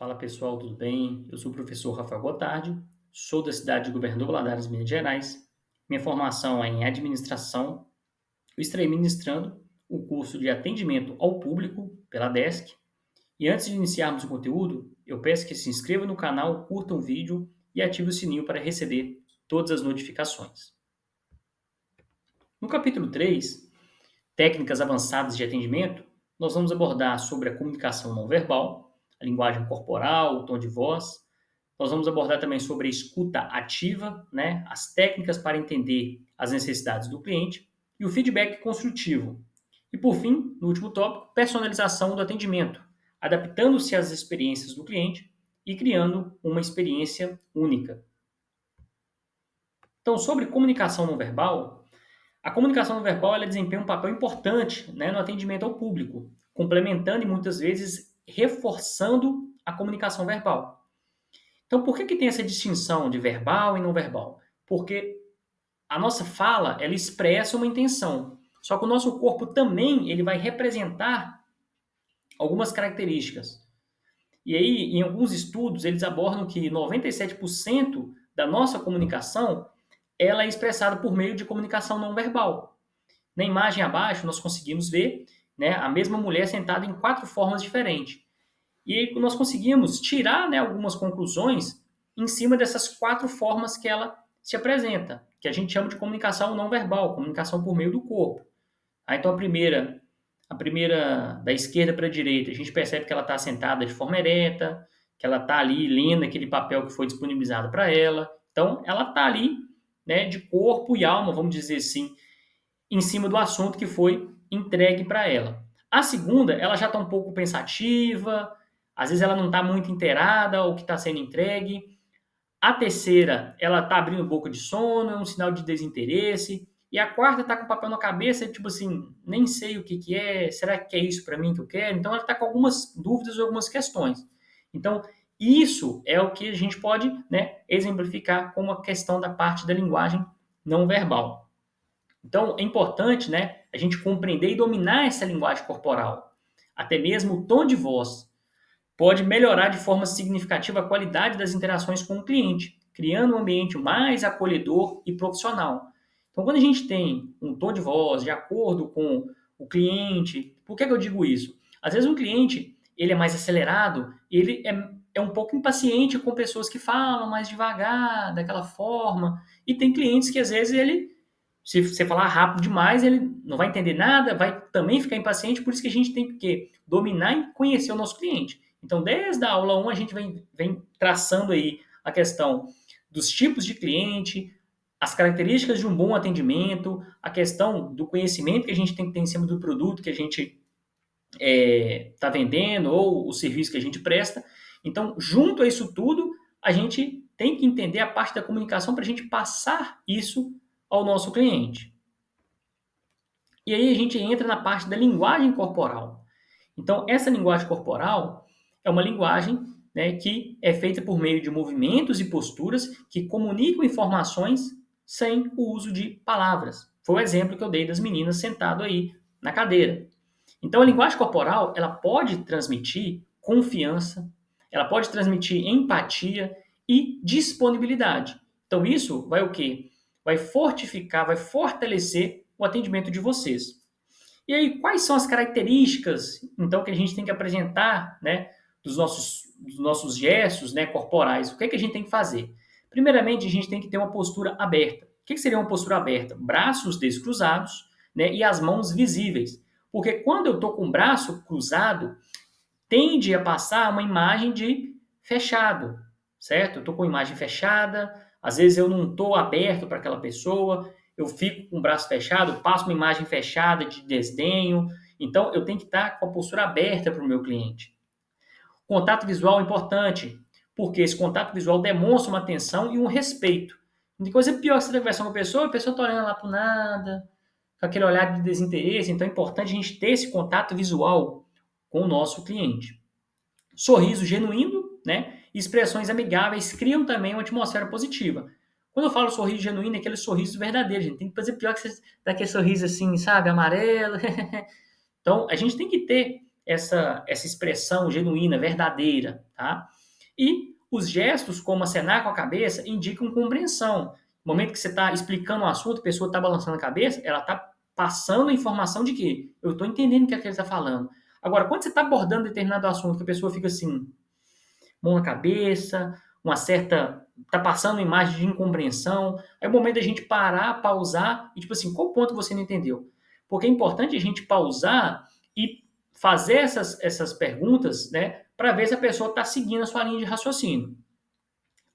Fala pessoal, tudo bem? Eu sou o professor Rafael Gotardi, sou da cidade de Governador Valadares, Minas Gerais. Minha formação é em administração. Eu estarei ministrando o curso de atendimento ao público pela DESC. E antes de iniciarmos o conteúdo, eu peço que se inscreva no canal, curta o vídeo e ative o sininho para receber todas as notificações. No capítulo 3, técnicas avançadas de atendimento, nós vamos abordar sobre a comunicação não verbal, a linguagem corporal, o tom de voz. Nós vamos abordar também sobre a escuta ativa, né, as técnicas para entender as necessidades do cliente e o feedback construtivo. E por fim, no último tópico, personalização do atendimento, adaptando-se às experiências do cliente e criando uma experiência única. Então, sobre comunicação não verbal, a comunicação não verbal ela desempenha um papel importante, né, no atendimento ao público, complementando e muitas vezes reforçando a comunicação verbal. Então, por que tem essa distinção de verbal e não verbal? Porque a nossa fala, ela expressa uma intenção. Só que o nosso corpo também, ele vai representar algumas características. E aí, em alguns estudos, eles abordam que 97% da nossa comunicação, ela é expressada por meio de comunicação não verbal. Na imagem abaixo, nós conseguimos ver, né, a mesma mulher sentada em 4 formas diferentes. E aí nós conseguimos tirar, né, algumas conclusões em cima dessas 4 formas que ela se apresenta, que a gente chama de comunicação não verbal, comunicação por meio do corpo. Então a primeira da esquerda para a direita, a gente percebe que ela está sentada de forma ereta, que ela está ali lendo aquele papel que foi disponibilizado para ela. Então, ela está ali, né, de corpo e alma, vamos dizer assim, em cima do assunto que foi entregue para ela. A segunda, ela já está um pouco pensativa, às vezes ela não está muito inteirada ao que está sendo entregue. A terceira, ela está abrindo boca de sono, é um sinal de desinteresse. E a quarta está com o papel na cabeça, tipo assim, nem sei o que, que é, será que é isso para mim que eu quero? Então ela está com algumas dúvidas ou algumas questões. Então, isso é o que a gente pode, né, exemplificar como a questão da parte da linguagem não verbal. Então, é importante, né, a gente compreender e dominar essa linguagem corporal. Até mesmo o tom de voz pode melhorar de forma significativa a qualidade das interações com o cliente, criando um ambiente mais acolhedor e profissional. Então, quando a gente tem um tom de voz de acordo com o cliente, por que eu digo isso? Às vezes um cliente ele é mais acelerado, ele é um pouco impaciente com pessoas que falam mais devagar, daquela forma, e tem clientes que às vezes se você falar rápido demais, ele não vai entender nada, vai também ficar impaciente, por isso que a gente tem que dominar e conhecer o nosso cliente. Então, desde a aula 1, a gente vem traçando aí a questão dos tipos de cliente, as características de um bom atendimento, a questão do conhecimento que a gente tem que ter em cima do produto que a gente está vendendo ou o serviço que a gente presta. Então, junto a isso tudo, a gente tem que entender a parte da comunicação para a gente passar isso ao nosso cliente. E aí a gente entra na parte da linguagem corporal. Então, essa linguagem corporal é uma linguagem, né, que é feita por meio de movimentos e posturas que comunicam informações sem o uso de palavras. Foi o exemplo que eu dei das meninas sentado aí na cadeira. Então, a linguagem corporal, ela pode transmitir confiança, ela pode transmitir empatia e disponibilidade. Então, isso vai o quê? Vai fortificar, vai fortalecer o atendimento de vocês. E aí, quais são as características, então, que a gente tem que apresentar, né, dos nossos gestos, né, corporais? O que é que a gente tem que fazer? Primeiramente, a gente tem que ter uma postura aberta. O que seria uma postura aberta? Braços descruzados, né, e as mãos visíveis. Porque quando eu estou com o braço cruzado, tende a passar uma imagem de fechado, certo? Eu estou com a imagem fechada, às vezes eu não estou aberto para aquela pessoa, eu fico com o braço fechado, passo uma imagem fechada de desdenho. Então, eu tenho que estar com a postura aberta para o meu cliente. Contato visual é importante, porque esse contato visual demonstra uma atenção e um respeito. Não tem coisa pior que você está conversando com a pessoa está olhando lá para nada, com aquele olhar de desinteresse. Então, é importante a gente ter esse contato visual com o nosso cliente. Sorriso genuíno, né? Expressões amigáveis criam também uma atmosfera positiva. Quando eu falo sorriso genuíno, é aquele sorriso verdadeiro, gente. Tem que fazer pior que você daquele sorriso assim, sabe, amarelo. Então, a gente tem que ter essa expressão genuína, verdadeira, tá? E os gestos, como acenar com a cabeça, indicam compreensão. No momento que você está explicando um assunto, a pessoa está balançando a cabeça, ela está passando a informação de que eu estou entendendo o que é que ele está falando. Agora, quando você está abordando determinado assunto, que a pessoa fica assim, mão na cabeça, uma certa... Tá passando uma imagem de incompreensão. É o momento da gente parar, pausar e, tipo assim, qual ponto você não entendeu? Porque é importante a gente pausar e fazer essas perguntas, né, para ver se a pessoa está seguindo a sua linha de raciocínio.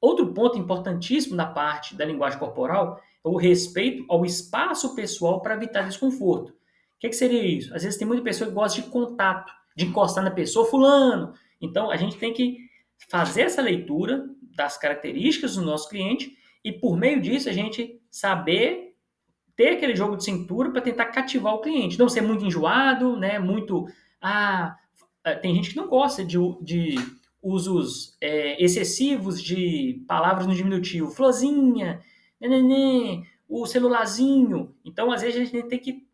Outro ponto importantíssimo na parte da linguagem corporal é o respeito ao espaço pessoal para evitar desconforto. O que seria isso? Às vezes tem muita pessoa que gosta de contato, de encostar na pessoa, fulano. Então, a gente tem que fazer essa leitura das características do nosso cliente e, por meio disso, a gente saber ter aquele jogo de cintura para tentar cativar o cliente. Não ser muito enjoado, né? Muito... tem gente que não gosta de usos excessivos de palavras no diminutivo. Florzinha, neném, o celularzinho. Então, às vezes, a gente tem que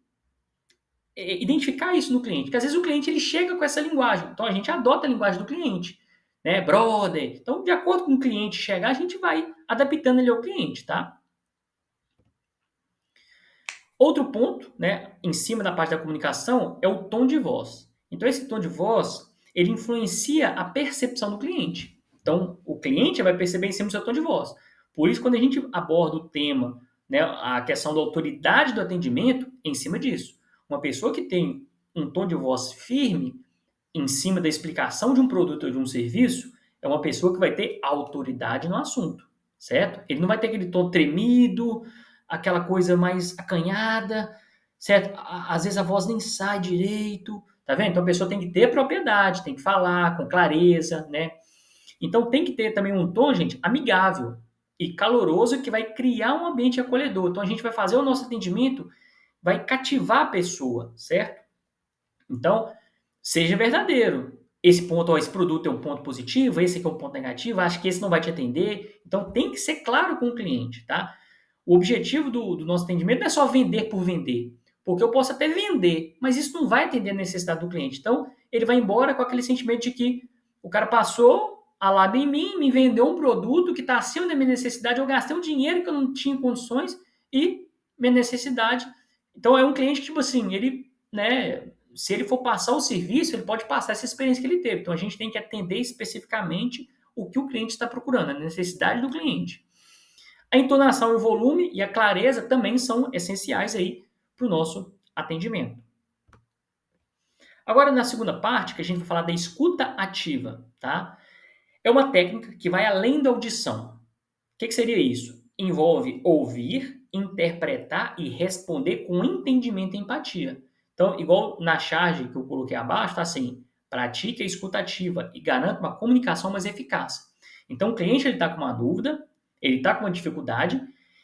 identificar isso no cliente. Porque, às vezes, o cliente ele chega com essa linguagem. Então, a gente adota a linguagem do cliente. Né? Brother. Então, de acordo com o cliente chegar, a gente vai adaptando ele ao cliente, tá? Outro ponto, né, em cima da parte da comunicação, é o tom de voz. Então, esse tom de voz, ele influencia a percepção do cliente. Então, o cliente vai perceber em cima do seu tom de voz. Por isso, quando a gente aborda o tema, né, a questão da autoridade do atendimento, em cima disso. Uma pessoa que tem um tom de voz firme, em cima da explicação de um produto ou de um serviço, é uma pessoa que vai ter autoridade no assunto, certo? Ele não vai ter aquele tom tremido, aquela coisa mais acanhada, certo? Às vezes a voz nem sai direito, tá vendo? Então a pessoa tem que ter propriedade, tem que falar com clareza, né? Então tem que ter também um tom, gente, amigável e caloroso que vai criar um ambiente acolhedor. Então a gente vai fazer o nosso atendimento, vai cativar a pessoa, certo? Então, seja verdadeiro. Esse ponto, ó, esse produto é um ponto positivo, esse aqui é um ponto negativo, acho que esse não vai te atender. Então, tem que ser claro com o cliente, tá? O objetivo do nosso atendimento não é só vender por vender, porque eu posso até vender, mas isso não vai atender a necessidade do cliente. Então, ele vai embora com aquele sentimento de que o cara passou a lábia em mim, me vendeu um produto que está acima da minha necessidade, eu gastei um dinheiro que eu não tinha condições e minha necessidade. Então, é um cliente que, tipo assim, ele, né, se ele for passar o serviço, ele pode passar essa experiência que ele teve. Então, a gente tem que atender especificamente o que o cliente está procurando, a necessidade do cliente. A entonação e o volume e a clareza também são essenciais aí para o nosso atendimento. Agora, na segunda parte, que a gente vai falar da escuta ativa, tá? É uma técnica que vai além da audição. O que seria isso? Envolve ouvir, interpretar e responder com entendimento e empatia. Então, igual na charge que eu coloquei abaixo, tá assim, pratique a escuta ativa e garanta uma comunicação mais eficaz. Então, o cliente está com uma dúvida, ele está com uma dificuldade,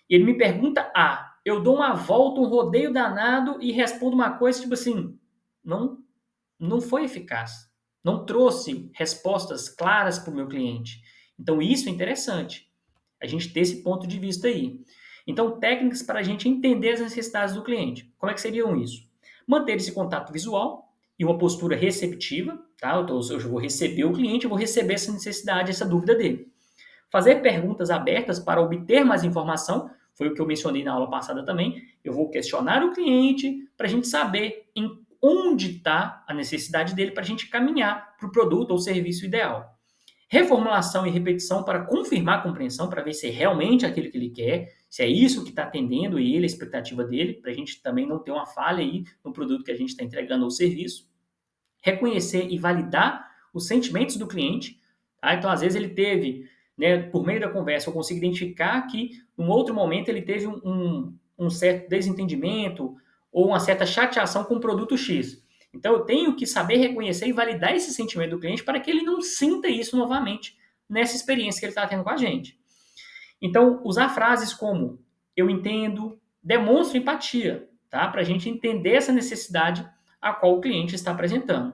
e ele me pergunta A. Eu dou uma volta, um rodeio danado e respondo uma coisa tipo assim, não foi eficaz. Não trouxe respostas claras para o meu cliente. Então, isso é interessante. A gente ter esse ponto de vista aí. Então, técnicas para a gente entender as necessidades do cliente. Como é que seriam isso? Manter esse contato visual e uma postura receptiva, tá? Então, eu vou receber o cliente, eu vou receber essa necessidade, essa dúvida dele. Fazer perguntas abertas para obter mais informação, foi o que eu mencionei na aula passada também. Eu vou questionar o cliente para a gente saber em onde está a necessidade dele para a gente caminhar para o produto ou serviço ideal. Reformulação e repetição para confirmar a compreensão, para ver se é realmente aquilo que ele quer, se é isso que está atendendo ele, a expectativa dele, para a gente também não ter uma falha aí no produto que a gente está entregando ou serviço. Reconhecer e validar os sentimentos do cliente. Tá? Então, às vezes, ele teve, né, por meio da conversa, eu consigo identificar que, num outro momento, ele teve um certo desentendimento ou uma certa chateação com o produto X. Então, eu tenho que saber reconhecer e validar esse sentimento do cliente para que ele não sinta isso novamente nessa experiência que ele está tendo com a gente. Então, usar frases como eu entendo, demonstra empatia, tá? Para a gente entender essa necessidade a qual o cliente está apresentando.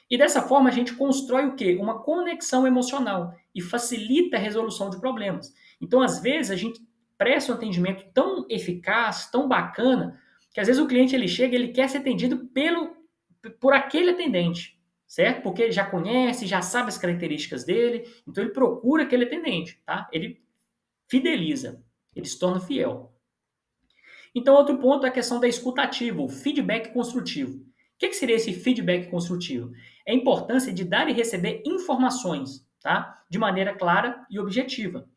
E dessa forma, a gente constrói o quê? Uma conexão emocional e facilita a resolução de problemas. Então, às vezes, a gente presta um atendimento tão eficaz, tão bacana, que às vezes o cliente ele chega e ele quer ser atendido por aquele atendente. certo? Porque ele já conhece, já sabe as características dele, então ele procura aquele atendente, tá? Ele fideliza, ele se torna fiel. Então, outro ponto é a questão da escuta ativa, o feedback construtivo. O que seria esse feedback construtivo? É a importância de dar e receber informações, tá? De maneira clara e objetiva.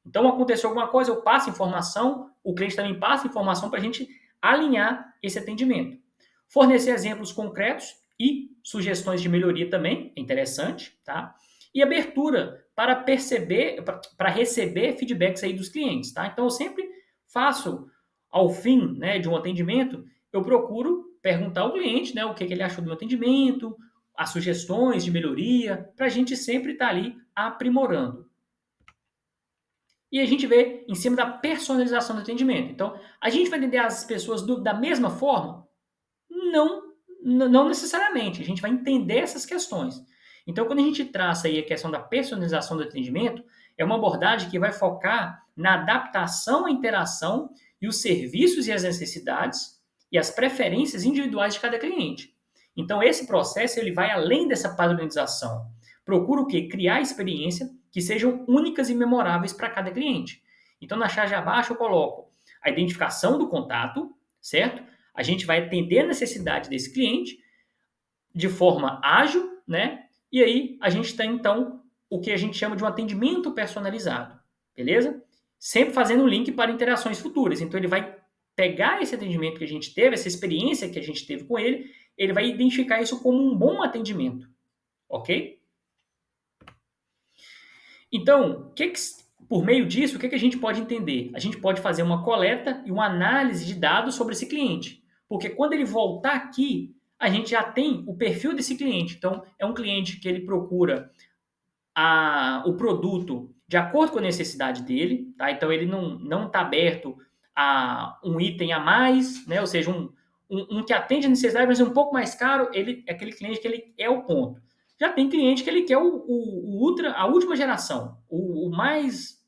Então, aconteceu alguma coisa, eu passo informação, o cliente também passa informação para a gente alinhar esse atendimento. Fornecer exemplos concretos e sugestões de melhoria também, é interessante, tá? E abertura para perceber, para receber feedbacks aí dos clientes, tá? Então, eu sempre faço, ao fim, né, de um atendimento, eu procuro perguntar ao cliente, né, o que ele achou do meu atendimento, as sugestões de melhoria, para a gente sempre estar ali aprimorando. E a gente vê em cima da personalização do atendimento. Então, a gente vai atender as pessoas da mesma forma? Não, não necessariamente. A gente vai entender essas questões. Então, quando a gente traça aí a questão da personalização do atendimento, é uma abordagem que vai focar na adaptação à interação e os serviços e as necessidades e as preferências individuais de cada cliente. Então, esse processo ele vai além dessa padronização. Procura o quê? Criar experiência que sejam únicas e memoráveis para cada cliente. Então, na charge abaixo eu coloco a identificação do contato, certo? A gente vai atender a necessidade desse cliente de forma ágil, né? E aí a gente tem então o que a gente chama de um atendimento personalizado, beleza? Sempre fazendo um link para interações futuras. Então ele vai pegar esse atendimento que a gente teve, essa experiência que a gente teve com ele vai identificar isso como um bom atendimento, ok? Então, por meio disso, o que a gente pode entender? A gente pode fazer uma coleta e uma análise de dados sobre esse cliente. Porque quando ele voltar aqui, a gente já tem o perfil desse cliente. Então, é um cliente que ele procura o produto de acordo com a necessidade dele, tá? Então, ele não está aberto a um item a mais, né? Ou seja, um que atende a necessidade, mas é um pouco mais caro, ele é aquele cliente que ele é o ponto. Já tem cliente que ele quer a última geração, o mais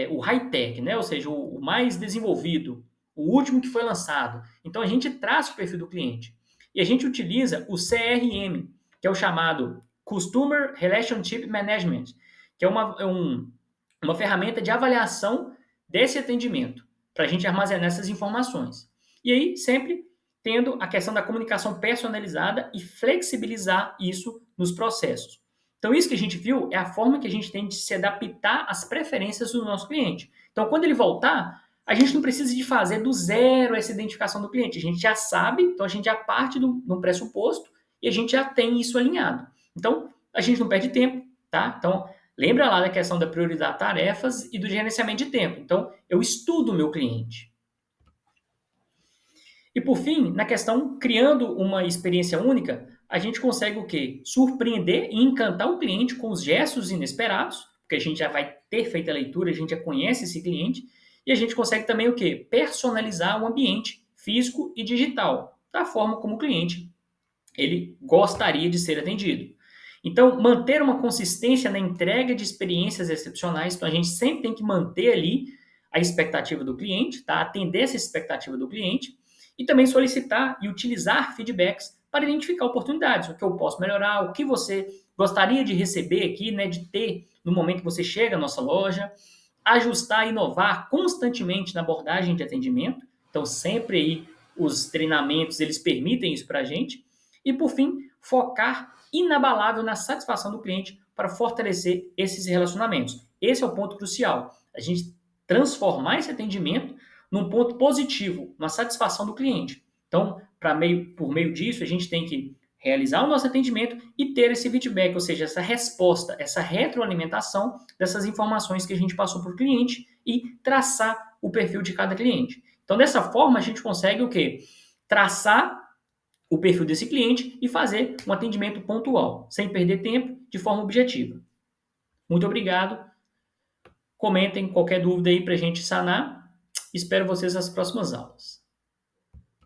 o high-tech, né? Ou seja, o mais desenvolvido, o último que foi lançado. Então a gente traça o perfil do cliente. E a gente utiliza o CRM, que é o chamado Customer Relationship Management, que é uma ferramenta de avaliação desse atendimento, para a gente armazenar essas informações. E aí, sempre tendo a questão da comunicação personalizada e flexibilizar isso nos processos. Então, isso que a gente viu é a forma que a gente tem de se adaptar às preferências do nosso cliente. Então, quando ele voltar, a gente não precisa de fazer do zero essa identificação do cliente. A gente já sabe, então a gente já parte do pressuposto e a gente já tem isso alinhado. Então, a gente não perde tempo, tá? Então, lembra lá da questão da prioridade de tarefas e do gerenciamento de tempo. Então, eu estudo o meu cliente. E por fim, na questão, criando uma experiência única, a gente consegue o quê? Surpreender e encantar o cliente com os gestos inesperados, porque a gente já vai ter feito a leitura, a gente já conhece esse cliente, e a gente consegue também o quê? Personalizar o ambiente físico e digital, da forma como o cliente ele gostaria de ser atendido. Então, manter uma consistência na entrega de experiências excepcionais, então a gente sempre tem que manter ali a expectativa do cliente, tá? Atender essa expectativa do cliente, e também solicitar e utilizar feedbacks para identificar oportunidades, o que eu posso melhorar, o que você gostaria de receber aqui, né, de ter no momento que você chega à nossa loja, ajustar e inovar constantemente na abordagem de atendimento, então sempre aí os treinamentos eles permitem isso para a gente, e por fim, focar inabalável na satisfação do cliente para fortalecer esses relacionamentos. Esse é o ponto crucial, a gente transformar esse atendimento num ponto positivo, na satisfação do cliente. Então, por meio disso, a gente tem que realizar o nosso atendimento e ter esse feedback, ou seja, essa resposta, essa retroalimentação dessas informações que a gente passou para o cliente e traçar o perfil de cada cliente. Então, dessa forma, a gente consegue o quê? Traçar o perfil desse cliente e fazer um atendimento pontual, sem perder tempo, de forma objetiva. Muito obrigado. Comentem qualquer dúvida aí para a gente sanar. Espero vocês nas próximas aulas.